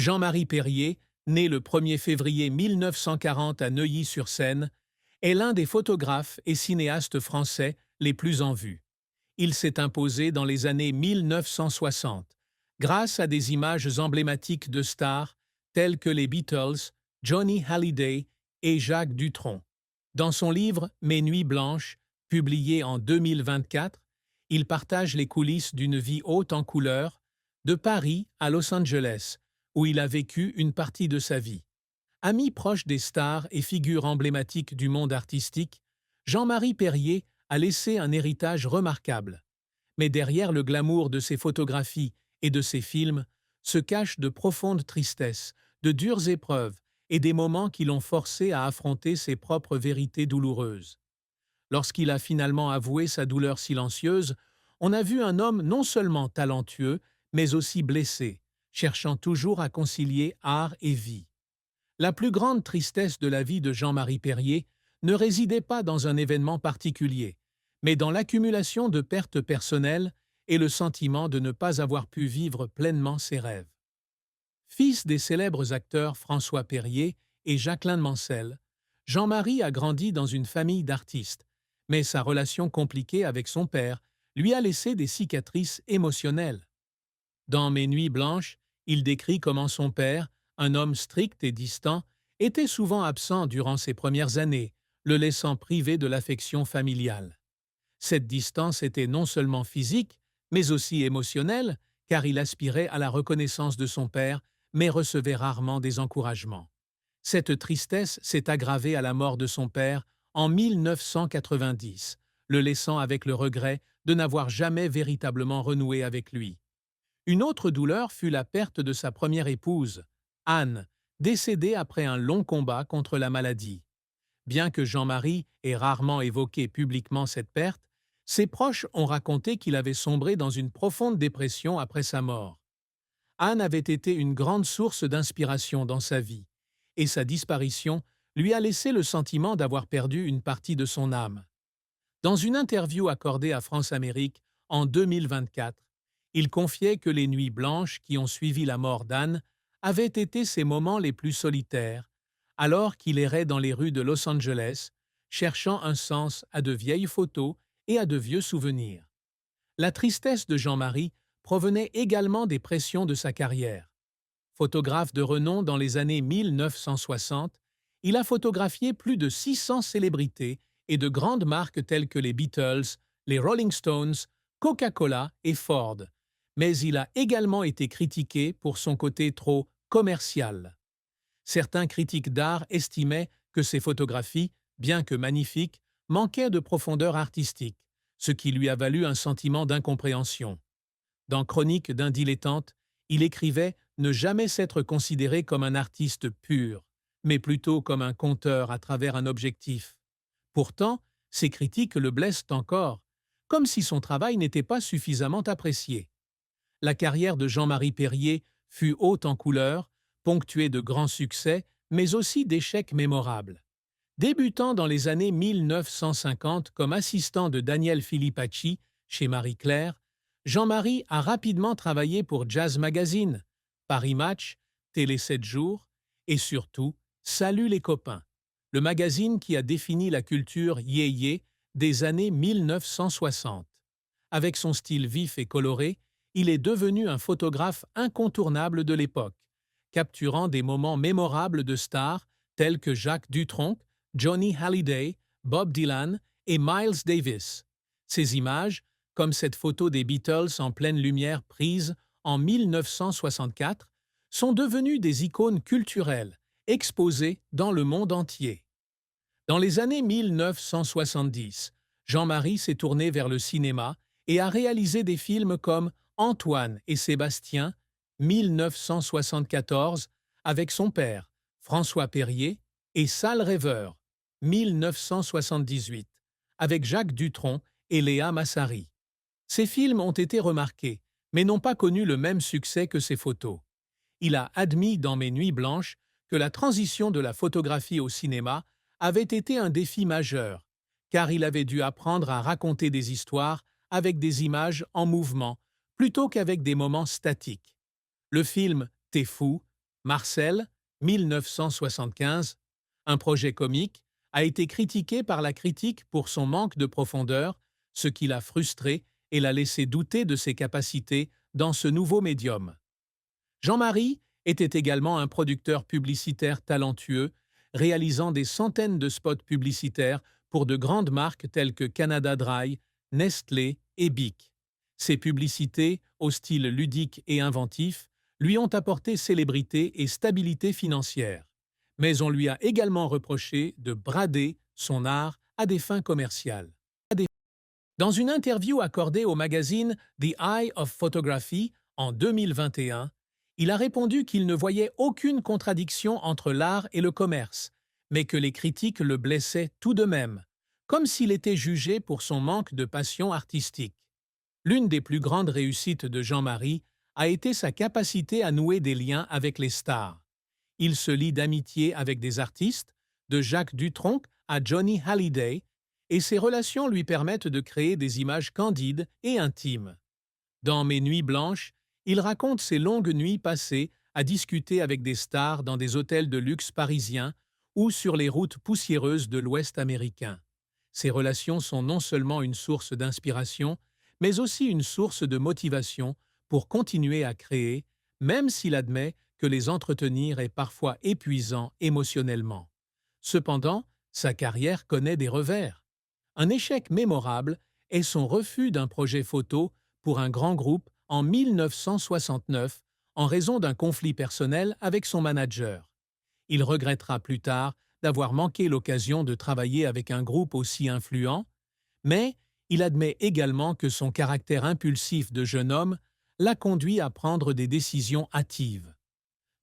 Jean-Marie Perrier, né le 1er février 1940 à Neuilly-sur-Seine, est l'un des photographes et cinéastes français les plus en vue. Il s'est imposé dans les années 1960, grâce à des images emblématiques de stars telles que les Beatles, Johnny Hallyday et Jacques Dutronc. Dans son livre Mes nuits blanches, publié en 2024, il partage les coulisses d'une vie haute en couleurs, de Paris à Los Angeles, où il a vécu une partie de sa vie. Ami proche des stars et figure emblématique du monde artistique, Jean-Marie Perrier a laissé un héritage remarquable. Mais derrière le glamour de ses photographies et de ses films se cachent de profondes tristesses, de dures épreuves et des moments qui l'ont forcé à affronter ses propres vérités douloureuses. Lorsqu'il a finalement avoué sa douleur silencieuse, on a vu un homme non seulement talentueux, mais aussi blessé, cherchant toujours à concilier art et vie. La plus grande tristesse de la vie de Jean-Marie Perrier ne résidait pas dans un événement particulier, mais dans l'accumulation de pertes personnelles et le sentiment de ne pas avoir pu vivre pleinement ses rêves. Fils des célèbres acteurs François Perrier et Jacqueline Mansell, Jean-Marie a grandi dans une famille d'artistes, mais sa relation compliquée avec son père lui a laissé des cicatrices émotionnelles. Dans Mes nuits blanches, il décrit comment son père, un homme strict et distant, était souvent absent durant ses premières années, le laissant privé de l'affection familiale. Cette distance était non seulement physique, mais aussi émotionnelle, car il aspirait à la reconnaissance de son père, mais recevait rarement des encouragements. Cette tristesse s'est aggravée à la mort de son père en 1990, le laissant avec le regret de n'avoir jamais véritablement renoué avec lui. Une autre douleur fut la perte de sa première épouse, Anne, décédée après un long combat contre la maladie. Bien que Jean-Marie ait rarement évoqué publiquement cette perte, ses proches ont raconté qu'il avait sombré dans une profonde dépression après sa mort. Anne avait été une grande source d'inspiration dans sa vie, et sa disparition lui a laissé le sentiment d'avoir perdu une partie de son âme. Dans une interview accordée à France Amérique en 2024, il confiait que les nuits blanches qui ont suivi la mort d'Anne avaient été ses moments les plus solitaires, alors qu'il errait dans les rues de Los Angeles, cherchant un sens à de vieilles photos et à de vieux souvenirs. La tristesse de Jean-Marie provenait également des pressions de sa carrière. Photographe de renom dans les années 1960, il a photographié plus de 600 célébrités et de grandes marques telles que les Beatles, les Rolling Stones, Coca-Cola et Ford. Mais il a également été critiqué pour son côté trop commercial. Certains critiques d'art estimaient que ses photographies, bien que magnifiques, manquaient de profondeur artistique, ce qui lui a valu un sentiment d'incompréhension. Dans Chronique d'un dilettante, il écrivait ne jamais s'être considéré comme un artiste pur, mais plutôt comme un conteur à travers un objectif. Pourtant, ces critiques le blessent encore, comme si son travail n'était pas suffisamment apprécié. La carrière de Jean-Marie Perrier fut haute en couleurs, ponctuée de grands succès, mais aussi d'échecs mémorables. Débutant dans les années 1950 comme assistant de Daniel Filipacci chez Marie-Claire, Jean-Marie a rapidement travaillé pour Jazz Magazine, Paris Match, Télé 7 jours et surtout Salut les copains, le magazine qui a défini la culture yéyé des années 1960. Avec son style vif et coloré, il est devenu un photographe incontournable de l'époque, capturant des moments mémorables de stars tels que Jacques Dutronc, Johnny Hallyday, Bob Dylan et Miles Davis. Ces images, comme cette photo des Beatles en pleine lumière prise en 1964, sont devenues des icônes culturelles, exposées dans le monde entier. Dans les années 1970, Jean-Marie s'est tourné vers le cinéma et a réalisé des films comme Antoine et Sébastien, 1974, avec son père, François Perrier, et Sale rêveur, 1978, avec Jacques Dutronc et Léa Massari. Ces films ont été remarqués, mais n'ont pas connu le même succès que ses photos. Il a admis dans Mes nuits blanches que la transition de la photographie au cinéma avait été un défi majeur, car il avait dû apprendre à raconter des histoires avec des images en mouvement, plutôt qu'avec des moments statiques. Le film T'es fou Marcel, 1975, un projet comique, a été critiqué par la critique pour son manque de profondeur, ce qui l'a frustré et l'a laissé douter de ses capacités dans ce nouveau médium. Jean-Marie était également un producteur publicitaire talentueux, réalisant des centaines de spots publicitaires pour de grandes marques telles que Canada Dry, Nestlé et Bic. Ses publicités, au style ludique et inventif, lui ont apporté célébrité et stabilité financière. Mais on lui a également reproché de brader son art à des fins commerciales. Dans une interview accordée au magazine The Eye of Photography en 2021, il a répondu qu'il ne voyait aucune contradiction entre l'art et le commerce, mais que les critiques le blessaient tout de même, comme s'il était jugé pour son manque de passion artistique. L'une des plus grandes réussites de Jean-Marie a été sa capacité à nouer des liens avec les stars. Il se lie d'amitié avec des artistes, de Jacques Dutronc à Johnny Hallyday, et ses relations lui permettent de créer des images candides et intimes. Dans Mes Nuits blanches, il raconte ses longues nuits passées à discuter avec des stars dans des hôtels de luxe parisiens ou sur les routes poussiéreuses de l'Ouest américain. Ces relations sont non seulement une source d'inspiration, mais aussi une source de motivation pour continuer à créer, même s'il admet que les entretenir est parfois épuisant émotionnellement. Cependant, sa carrière connaît des revers. Un échec mémorable est son refus d'un projet photo pour un grand groupe en 1969 en raison d'un conflit personnel avec son manager. Il regrettera plus tard d'avoir manqué l'occasion de travailler avec un groupe aussi influent, mais il admet également que son caractère impulsif de jeune homme l'a conduit à prendre des décisions hâtives.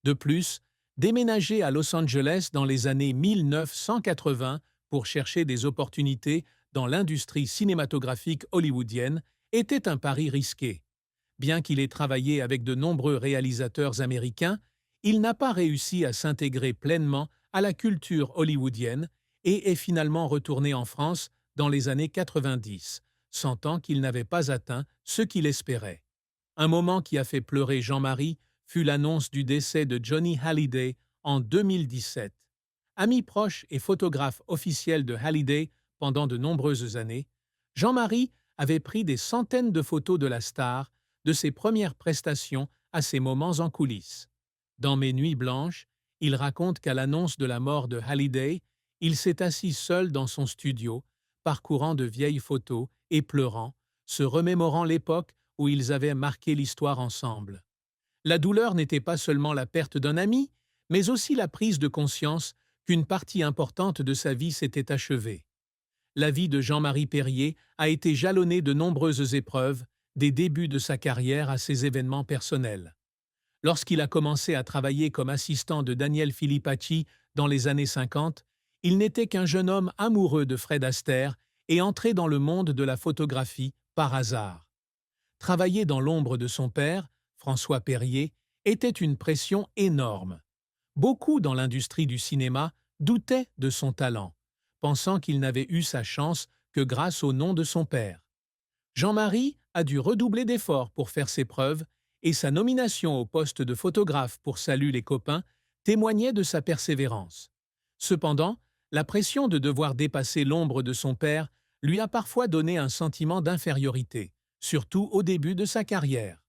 De plus, déménager à Los Angeles dans les années 1980 pour chercher des opportunités dans l'industrie cinématographique hollywoodienne était un pari risqué. Bien qu'il ait travaillé avec de nombreux réalisateurs américains, il n'a pas réussi à s'intégrer pleinement à la culture hollywoodienne et est finalement retourné en France dans les années 90, sentant qu'il n'avait pas atteint ce qu'il espérait. Un moment qui a fait pleurer Jean-Marie fut l'annonce du décès de Johnny Hallyday en 2017. Ami proche et photographe officiel de Hallyday pendant de nombreuses années, Jean-Marie avait pris des centaines de photos de la star, de ses premières prestations à ses moments en coulisses. Dans Mes Nuits blanches, il raconte qu'à l'annonce de la mort de Hallyday, il s'est assis seul dans son studio, parcourant de vieilles photos et pleurant, se remémorant l'époque où ils avaient marqué l'histoire ensemble. La douleur n'était pas seulement la perte d'un ami, mais aussi la prise de conscience qu'une partie importante de sa vie s'était achevée. La vie de Jean-Marie Perrier a été jalonnée de nombreuses épreuves, des débuts de sa carrière à ses événements personnels. Lorsqu'il a commencé à travailler comme assistant de Daniel Filipacchi dans les années 50, il n'était qu'un jeune homme amoureux de Fred Astaire et entré dans le monde de la photographie par hasard. Travailler dans l'ombre de son père, François Perrier, était une pression énorme. Beaucoup dans l'industrie du cinéma doutaient de son talent, pensant qu'il n'avait eu sa chance que grâce au nom de son père. Jean-Marie a dû redoubler d'efforts pour faire ses preuves et sa nomination au poste de photographe pour Salut les copains témoignait de sa persévérance. Cependant, la pression de devoir dépasser l'ombre de son père lui a parfois donné un sentiment d'infériorité, surtout au début de sa carrière.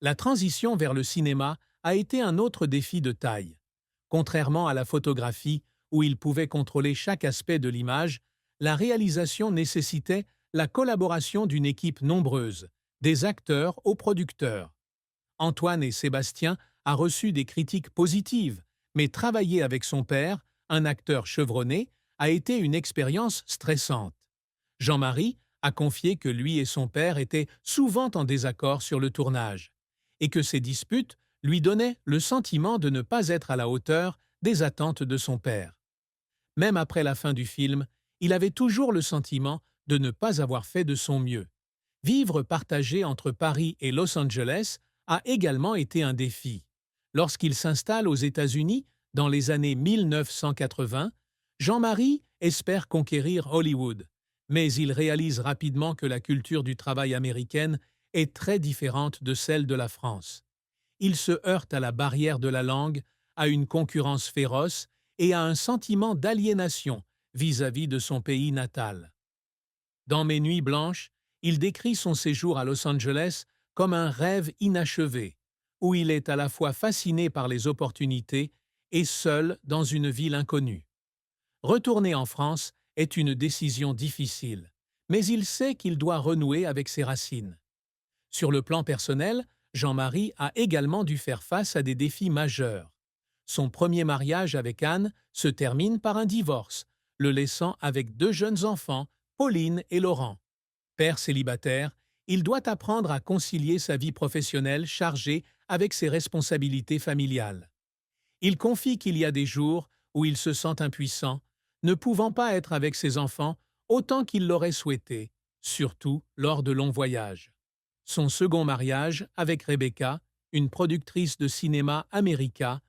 La transition vers le cinéma a été un autre défi de taille. Contrairement à la photographie, où il pouvait contrôler chaque aspect de l'image, la réalisation nécessitait la collaboration d'une équipe nombreuse, des acteurs aux producteurs. Antoine et Sébastien a reçu des critiques positives, mais travailler avec son père, un acteur chevronné, a été une expérience stressante. Jean-Marie a confié que lui et son père étaient souvent en désaccord sur le tournage, et que ces disputes lui donnaient le sentiment de ne pas être à la hauteur des attentes de son père. Même après la fin du film, il avait toujours le sentiment de ne pas avoir fait de son mieux. Vivre partagé entre Paris et Los Angeles a également été un défi. Lorsqu'il s'installe aux États-Unis, dans les années 1980, Jean-Marie espère conquérir Hollywood, mais il réalise rapidement que la culture du travail américaine est très différente de celle de la France. Il se heurte à la barrière de la langue, à une concurrence féroce et à un sentiment d'aliénation vis-à-vis de son pays natal. Dans Mes nuits blanches, il décrit son séjour à Los Angeles comme un rêve inachevé, où il est à la fois fasciné par les opportunités et seul dans une ville inconnue. Retourner en France est une décision difficile, mais il sait qu'il doit renouer avec ses racines. Sur le plan personnel, Jean-Marie a également dû faire face à des défis majeurs. Son premier mariage avec Anne se termine par un divorce, le laissant avec 2 jeunes enfants, Pauline et Laurent. Père célibataire, il doit apprendre à concilier sa vie professionnelle chargée avec ses responsabilités familiales. Il confie qu'il y a des jours où il se sent impuissant, ne pouvant pas être avec ses enfants autant qu'il l'aurait souhaité, surtout lors de longs voyages. Son second mariage avec Rebecca, une productrice de cinéma américain,